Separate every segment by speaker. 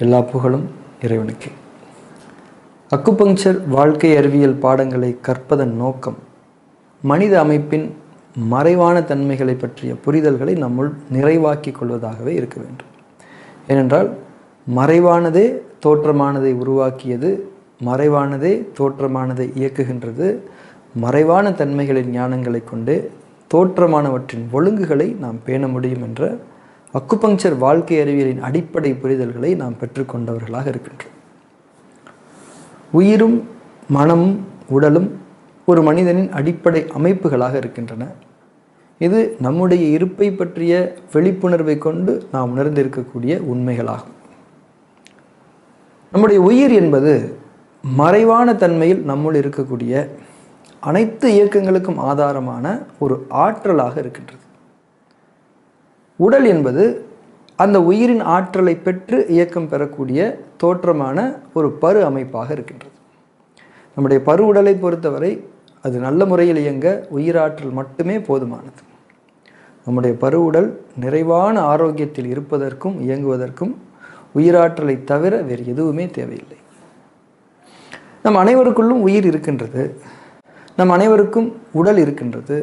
Speaker 1: எல்லா புகழும் இறைவனுக்கு. அக்குபங்க்சர் வாழ்க்கை அறிவியல் பாடங்களை கற்பதன் நோக்கம் மனித அமைப்பின் மறைவான தன்மைகளை பற்றிய புரிதல்களை நம்முள் நிறைவாக்கி கொள்வதாகவே இருக்க வேண்டும். ஏனென்றால் மறைவானதே தோற்றமானதை உருவாக்கியது, மறைவானதே தோற்றமானதை இயக்குகின்றது. மறைவான தன்மைகளின் ஞானங்களை கொண்டு தோற்றமானவற்றின் ஒழுங்குகளை நாம் பேண முடியும் என்ற அக்குபங்க்சர் வாழ்க்கை அறிவியலின் அடிப்படை புரிதல்களை நாம் பெற்றுக்கொண்டவர்களாக இருக்கின்றோம். உயிரும் மனமும் உடலும் ஒரு மனிதனின் அடிப்படை அமைப்புகளாக இருக்கின்றன. இது நம்முடைய இருப்பை பற்றிய விழிப்புணர்வை கொண்டு நாம் உணர்ந்திருக்கக்கூடிய உண்மைகளாகும். நம்முடைய உயிர் என்பது மறைவான தன்மையில் நம்முள் இருக்கக்கூடிய அனைத்து இயக்கங்களுக்கும் ஆதாரமான ஒரு ஆற்றலாக இருக்கின்றது. உடல் என்பது அந்த உயிரின் ஆற்றலை பெற்று இயக்கம் பெறக்கூடிய தோற்றமான ஒரு பரு அமைப்பாக இருக்கின்றது. நம்முடைய பரு உடலை பொறுத்தவரை அது நல்ல முறையில் இயங்க உயிராற்றல் மட்டுமே போதுமானது. நம்முடைய பரு உடல் நிறைவான ஆரோக்கியத்தில் இருப்பதற்கும் இயங்குவதற்கும் உயிராற்றலை தவிர வேறு எதுவுமே தேவையில்லை. நம் அனைவருக்குள்ளும் உயிர் இருக்கின்றது, நம் அனைவருக்கும் உடல் இருக்கின்றது.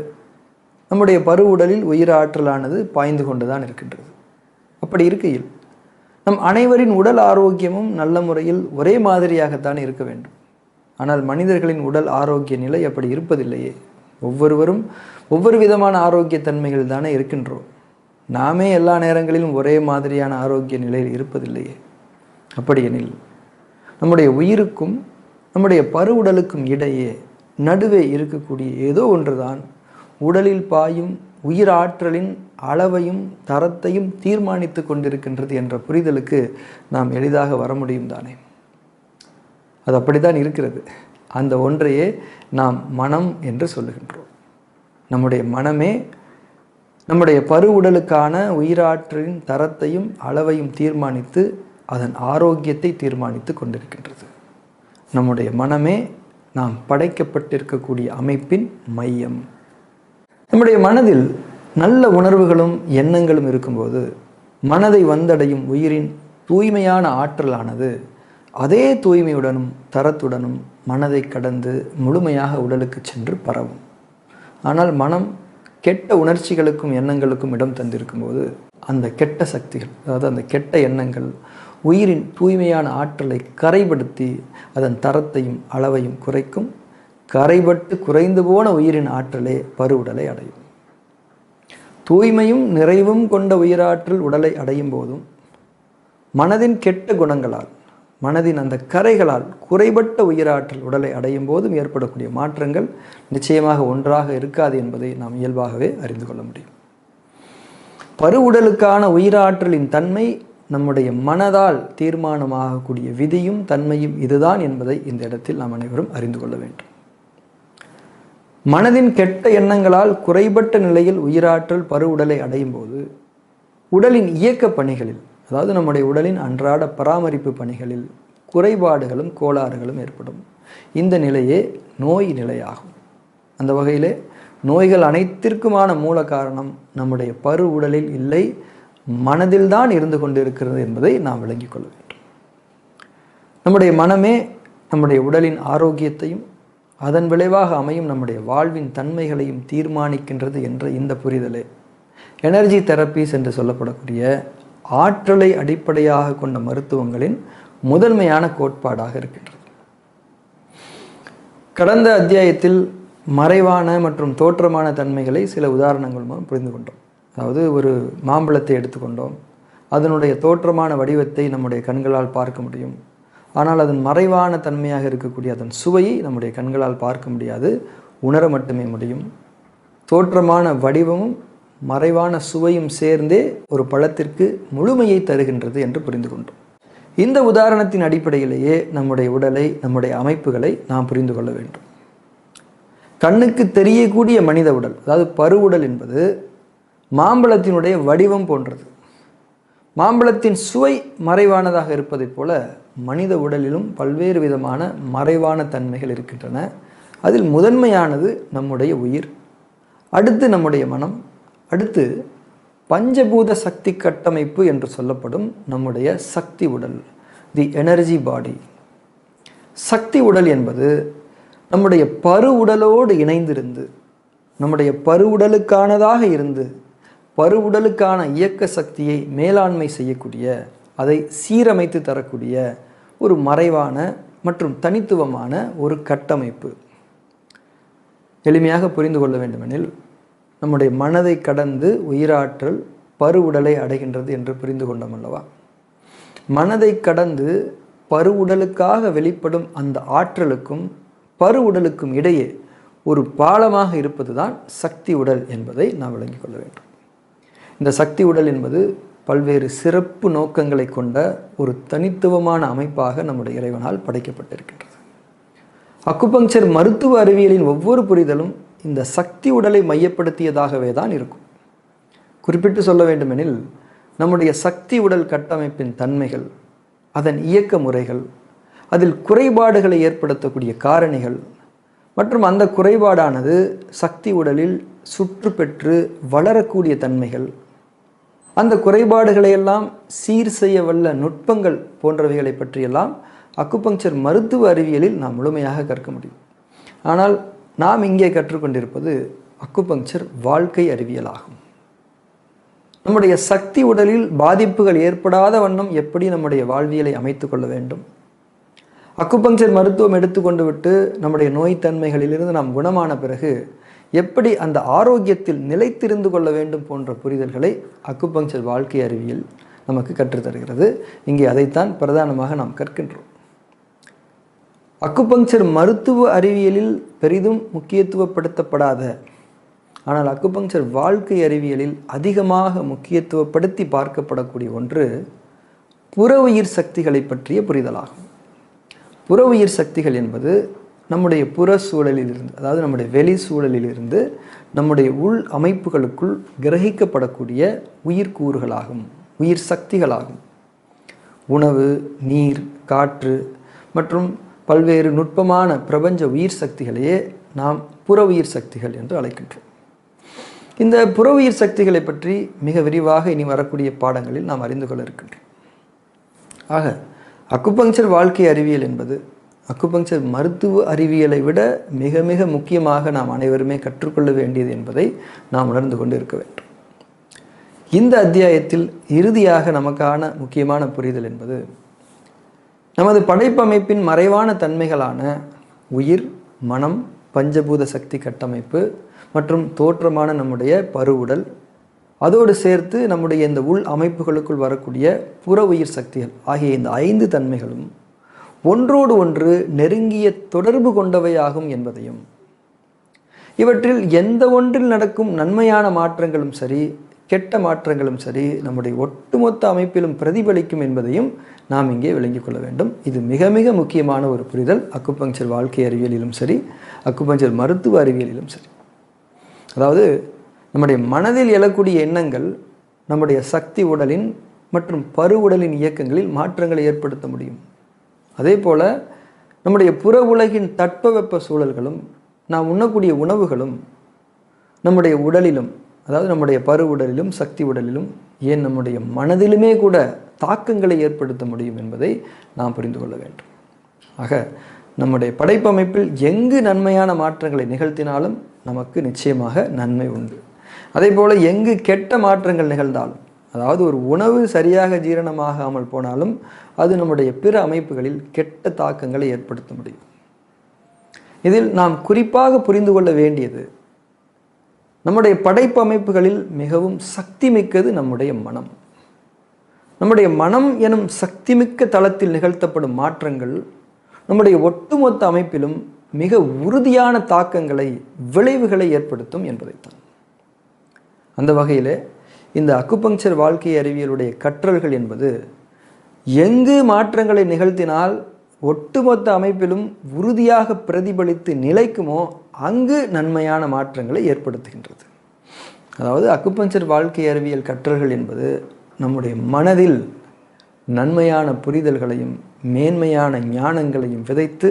Speaker 1: நம்முடைய பரு உடலில் உயிராற்றலானது பாய்ந்து கொண்டுதான் இருக்கின்றது. அப்படி இருக்கையில் நம் அனைவரின் உடல் ஆரோக்கியமும் நல்ல முறையில் ஒரே மாதிரியாகத்தான் இருக்க வேண்டும். ஆனால் மனிதர்களின் உடல் ஆரோக்கிய நிலை அப்படி இருப்பதில்லையே. ஒவ்வொருவரும் ஒவ்வொரு விதமான ஆரோக்கிய தன்மைகள் தானே இருக்கின்றோம். நாமே எல்லா நேரங்களிலும் ஒரே மாதிரியான ஆரோக்கிய நிலையில் இருப்பதில்லையே. அப்படியெனில் நம்முடைய உயிருக்கும் நம்முடைய பரு உடலுக்கும் இடையே நடுவே இருக்கக்கூடிய ஏதோ ஒன்றுதான் உடலில் பாயும் உயிராற்றலின் அளவையும் தரத்தையும் தீர்மானித்து கொண்டிருக்கின்றது என்ற புரிதலுக்கு நாம் எளிதாக வர முடியும் தானே. அது அப்படித்தான் இருக்கிறது. அந்த ஒன்றையே நாம் மனம் என்று சொல்லுகின்றோம். நம்முடைய மனமே நம்முடைய பரு உடலுக்கான உயிராற்றலின் தரத்தையும் அளவையும் தீர்மானித்து அதன் ஆரோக்கியத்தை தீர்மானித்து கொண்டிருக்கின்றது. நம்முடைய மனமே நாம் படைக்கப்பட்டிருக்கக்கூடிய அமைப்பின் மையம். நம்முடைய மனதில் நல்ல உணர்வுகளும் எண்ணங்களும் இருக்கும்போது மனதை வந்தடையும் உயிரின் தூய்மையான ஆற்றலானது அதே தூய்மையுடனும் தரத்துடனும் மனதை கடந்து முழுமையாக உடலுக்கு சென்று பரவும். ஆனால் மனம் கெட்ட உணர்ச்சிகளுக்கும் எண்ணங்களுக்கும் இடம் தந்திருக்கும்போது அந்த கெட்ட சக்திகள், அதாவது அந்த கெட்ட எண்ணங்கள் உயிரின் தூய்மையான ஆற்றலை கரைப்படுத்தி அதன் தரத்தையும் அளவையும் குறைக்கும். கரைபட்டு குறைந்து போன உயிரின் ஆற்றலே பருவுடலை அடையும். தூய்மையும் நிறைவும் கொண்ட உயிராற்றல் உடலை அடையும் போதும் மனதின் கெட்ட குணங்களால், மனதின் அந்த கரைகளால் குறைபட்ட உயிராற்றல் உடலை அடையும் போதும் ஏற்படக்கூடிய மாற்றங்கள் நிச்சயமாக ஒன்றாக இருக்காது என்பதை நாம் இயல்பாகவே அறிந்து கொள்ள முடியும். பரு உடலுக்கான உயிராற்றலின் தன்மை நம்முடைய மனதால் தீர்மானமாகக்கூடிய விதியும் தன்மையும் இதுதான் என்பதை இந்த இடத்தில் நாம் அனைவரும் அறிந்து கொள்ள வேண்டும். மனதின் கெட்ட எண்ணங்களால் குறைபட்ட நிலையில் உயிராற்றல் பரு உடலை அடையும் போது உடலின் இயக்க பணிகளில், அதாவது நம்முடைய உடலின் அன்றாட பராமரிப்பு பணிகளில் குறைபாடுகளும் கோளாறுகளும் ஏற்படும். இந்த நிலையே நோய் நிலையாகும். அந்த வகையிலே நோய்கள் அனைத்திற்குமான மூல காரணம் நம்முடைய பரு உடலில் இல்லை, மனதில்தான் இருந்து கொண்டிருக்கிறது என்பதை நாம் விளங்கிக் கொள்ள வேண்டும். நம்முடைய மனமே நம்முடைய உடலின் ஆரோக்கியத்தையும் அதன் விளைவாக அமையும் நம்முடைய வாழ்வின் தன்மைகளையும் தீர்மானிக்கின்றது என்ற இந்த புரிதலே எனர்ஜி தெரப்பீஸ் என்று சொல்லப்படக்கூடிய ஆற்றலை அடிப்படையாக கொண்ட மருத்துவங்களின் முதன்மையான கோட்பாடாக இருக்கின்றது. கடந்த அத்தியாயத்தில் மறைவான மற்றும் தோற்றமான தன்மைகளை சில உதாரணங்கள் மூலம் புரிந்து கொண்டோம். அதாவது ஒரு மாம்பழத்தை எடுத்துக்கொண்டோம். அதனுடைய தோற்றமான வடிவத்தை நம்முடைய கண்களால் பார்க்க முடியும். ஆனால் அதன் மறைவான தன்மையாக இருக்கக்கூடிய அதன் சுவையை நம்முடைய கண்களால் பார்க்க முடியாது, உணர மட்டுமே முடியும். தோற்றமான வடிவமும் மறைவான சுவையும் சேர்ந்தே ஒரு பழத்திற்கு முழுமையை தருகின்றது என்று புரிந்து கொண்டோம். இந்த உதாரணத்தின் அடிப்படையிலேயே நம்முடைய உடலை, நம்முடைய அமைப்புகளை நாம் புரிந்து கொள்ள வேண்டும். கண்ணுக்கு தெரியக்கூடிய மனித உடல், அதாவது பருவுடல் என்பது மாம்பழத்தினுடைய வடிவம் போன்றது. மாம்பழத்தின் சுவை மறைவானதாக இருப்பதைப் போல மனித உடலிலும் பல்வேறு விதமான மறைவான தன்மைகள் இருக்கின்றன. அதில் முதன்மையானது நம்முடைய உயிர், அடுத்து நம்முடைய மனம், அடுத்து பஞ்சபூத சக்தி கட்டமைப்பு என்று சொல்லப்படும் நம்முடைய சக்தி உடல், தி எனர்ஜி பாடி. சக்தி உடல் என்பது நம்முடைய பரு உடலோடு இணைந்திருந்து, நம்முடைய பரு உடலுக்கானதாக இருந்து, பரு உடலுக்கான இயக்க சக்தியை மேலாண்மை செய்யக்கூடிய, அதை சீரமைத்து தரக்கூடிய ஒரு மறைவான மற்றும் தனித்துவமான ஒரு கட்டமைப்பு. எளிமையாக புரிந்து கொள்ள வேண்டுமெனில், நம்முடைய மனதை கடந்து உயிராற்றல் பரு உடலை அடைகின்றது என்று புரிந்து கொண்டோம் அல்லவா? மனதை கடந்து பரு உடலுக்காக வெளிப்படும் அந்த ஆற்றலுக்கும் பரு உடலுக்கும் இடையே ஒரு பாலமாக இருப்பது தான் சக்தி உடல் என்பதை நாம் விளங்கிக் கொள்ள வேண்டும். இந்த சக்தி உடல் என்பது பல்வேறு சிறப்பு நோக்கங்களை கொண்ட ஒரு தனித்துவமான அமைப்பாக நம்முடைய இறைவனால் படைக்கப்பட்டிருக்கின்றது. அக்குபங்சர் மருத்துவ அறிவியலின் ஒவ்வொரு புரிதலும் இந்த சக்தி உடலை மையப்படுத்தியதாகவே தான் இருக்கும். குறிப்பிட்டு சொல்ல வேண்டுமெனில், நம்முடைய சக்தி உடல் கட்டமைப்பின் தன்மைகள், அதன் இயக்க முறைகள், அதில் குறைபாடுகளை ஏற்படுத்தக்கூடிய காரணிகள் மற்றும் அந்த குறைபாடானது சக்தி உடலில் சுற்று பெற்று வளரக்கூடிய தன்மைகள், அந்த குறைபாடுகளையெல்லாம் சீர் செய்ய வல்ல நுட்பங்கள் போன்றவைகளை பற்றியெல்லாம் அக்குபங்சர் மருத்துவ அறிவியலில் நாம் முழுமையாக கற்க முடியும். ஆனால் நாம் இங்கே கற்றுக்கொண்டிருப்பது அக்குபங்சர் வாழ்க்கை அறிவியல் ஆகும். நம்முடைய சக்தி உடலில் பாதிப்புகள் ஏற்படாத வண்ணம் எப்படி நம்முடைய வாழ்வியலை அமைத்து கொள்ள வேண்டும், அக்குபங்சர் மருத்துவம் எடுத்துக்கொண்டு விட்டு நம்முடைய நோய்த்தன்மைகளிலிருந்து நாம் குணமான பிறகு எப்படி அந்த ஆரோக்கியத்தில் நிலைத்திருந்து கொள்ள வேண்டும் போன்ற புரிதல்களை அக்குபங்சர் வாழ்க்கை அறிவியல் நமக்கு கற்றுத்தருகிறது. இங்கே அதைத்தான் பிரதானமாக நாம் கற்கின்றோம். அக்குபங்சர் மருத்துவ அறிவியலில் பெரிதும் முக்கியத்துவப்படுத்தப்படாத, ஆனால் அக்குபங்சர் வாழ்க்கை அறிவியலில் அதிகமாக முக்கியத்துவப்படுத்தி பார்க்கப்படக்கூடிய ஒன்று புற உயிர் சக்திகளை பற்றிய புரிதலாகும். புற உயிர் சக்திகள் என்பது நம்முடைய புற சூழலிலிருந்து, அதாவது நம்முடைய வெளி சூழலிலிருந்து நம்முடைய உள் அமைப்புகளுக்குள் கிரகிக்கப்படக்கூடிய உயிர்கூறுகளாகும், உயிர் சக்திகளாகும். உணவு, நீர், காற்று மற்றும் பல்வேறு நுட்பமான பிரபஞ்ச உயிர் சக்திகளையே நாம் புற உயிர் சக்திகள் என்று அழைக்கின்றோம். இந்த புற உயிர் சக்திகளை பற்றி மிக விரிவாக இனி வரக்கூடிய பாடங்களில் நாம் அறிந்து கொள்ள இருக்கின்றோம். ஆக அக்குபங்சர் வாழ்க்கை அறிவியல் என்பது அக்குபங்சர் மருத்துவ அறிவியலை விட மிக மிக முக்கியமாக நாம் அனைவருமே கற்றுக்கொள்ள வேண்டியது என்பதை நாம் உணர்ந்து கொண்டு இருக்க வேண்டும். இந்த அத்தியாயத்தில் இறுதியாக நமக்கான முக்கியமான புரிதல் என்பது நமது படைப்பமைப்பின் மறைவான தன்மைகளான உயிர், மனம், பஞ்சபூத சக்தி கட்டமைப்பு மற்றும் தோற்றமான நம்முடைய பருவுடல், அதோடு சேர்த்து நம்முடைய இந்த உள் அமைப்புகளுக்குள் வரக்கூடிய புற உயிர் சக்திகள் ஆகிய இந்த 5 தன்மைகளும் ஒன்றோடு ஒன்று நெருங்கிய தொடர்பு கொண்டவையாகும் என்பதையும், இவற்றில் எந்த ஒன்றில் நடக்கும் நன்மையான மாற்றங்களும் சரி, கெட்ட மாற்றங்களும் சரி, நம்முடைய ஒட்டுமொத்த அமைப்பிலும் பிரதிபலிக்கும் என்பதையும் நாம் இங்கே விளங்கிக் கொள்ள வேண்டும். இது மிக மிக முக்கியமான ஒரு புரிதல் அக்குபங்சர் வாழ்க்கை அறிவியலிலும் சரி, அக்குபங்சர் மருத்துவ அறிவியலிலும் சரி. அதாவது நம்முடைய மனதில் எழக்கூடிய எண்ணங்கள் நம்முடைய சக்தி உடலின் மற்றும் பரு உடலின் இயக்கங்களில் மாற்றங்களை ஏற்படுத்த முடியும். அதே போல் நம்முடைய புற உலகின் தட்பவெப்ப சூழல்களும் நாம் உண்ணக்கூடிய உணவுகளும் நம்முடைய உடலிலும், அதாவது நம்முடைய பரு உடலிலும் சக்தி உடலிலும், ஏன் நம்முடைய மனதிலுமே கூட தாக்கங்களை ஏற்படுத்த முடியும் என்பதை நாம் புரிந்து கொள்ள வேண்டும். ஆக நம்முடைய படைப்பமைப்பில் எங்கு நன்மையான மாற்றங்களை நிகழ்த்தினாலும் நமக்கு நிச்சயமாக நன்மை உண்டு. அதே போல் எங்கு கெட்ட மாற்றங்கள் நிகழ்ந்தாலும், அதாவது ஒரு உணவு சரியாக ஜீரணமாகாமல் போனாலும் அது நம்முடைய பிற அமைப்புகளில் கெட்ட தாக்கங்களை ஏற்படுத்த முடியும். இதில் நாம் குறிப்பாக புரிந்து கொள்ள வேண்டியது, நம்முடைய படைப்பு அமைப்புகளில் மிகவும் சக்தி மிக்கது நம்முடைய மனம். நம்முடைய மனம் எனும் சக்திமிக்க தளத்தில் நிகழ்த்தப்படும் மாற்றங்கள் நம்முடைய ஒட்டுமொத்த அமைப்பிலும் மிக உறுதியான தாக்கங்களை, விளைவுகளை ஏற்படுத்தும் என்பதைத்தான். அந்த வகையில் இந்த அக்குபங்சர் வாழ்க்கை அறிவியலுடைய கற்றல்கள் என்பது எங்கு மாற்றங்களை நிகழ்த்தினால் ஒட்டுமொத்த அமைப்பிலும் உறுதியாக பிரதிபலித்து நிலைக்குமோ அங்கு நன்மையான மாற்றங்களை ஏற்படுத்துகின்றது. அதாவது அக்குபங்சர் வாழ்க்கை அறிவியல் கற்றல்கள் என்பது நம்முடைய மனதில் நன்மையான புரிதல்களையும் மேன்மையான ஞானங்களையும் விதைத்து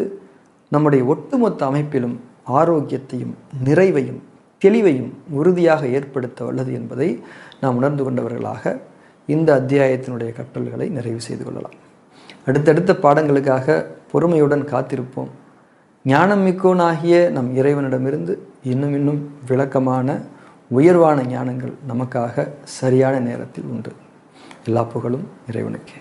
Speaker 1: நம்முடைய ஒட்டுமொத்த அமைப்பிலும் ஆரோக்கியத்தையும் நிறைவையும் தெளிவையும் உறுதியாக ஏற்படுத்த வல்லது என்பதை நாம் உணர்ந்து கொண்டவர்களாக இந்த அத்தியாயத்தினுடைய கற்றல்களை நிறைவு செய்து கொள்ளலாம். அடுத்தடுத்த பாடங்களுக்காக பொறுமையுடன் காத்திருப்போம். ஞானம் மிக்கோனாகிய நம் இறைவனிடமிருந்து இன்னும் இன்னும் விளக்கமான உயர்வான ஞானங்கள் நமக்காக சரியான நேரத்தில் உண்டு. எல்லா புகழும் இறைவனுக்கே.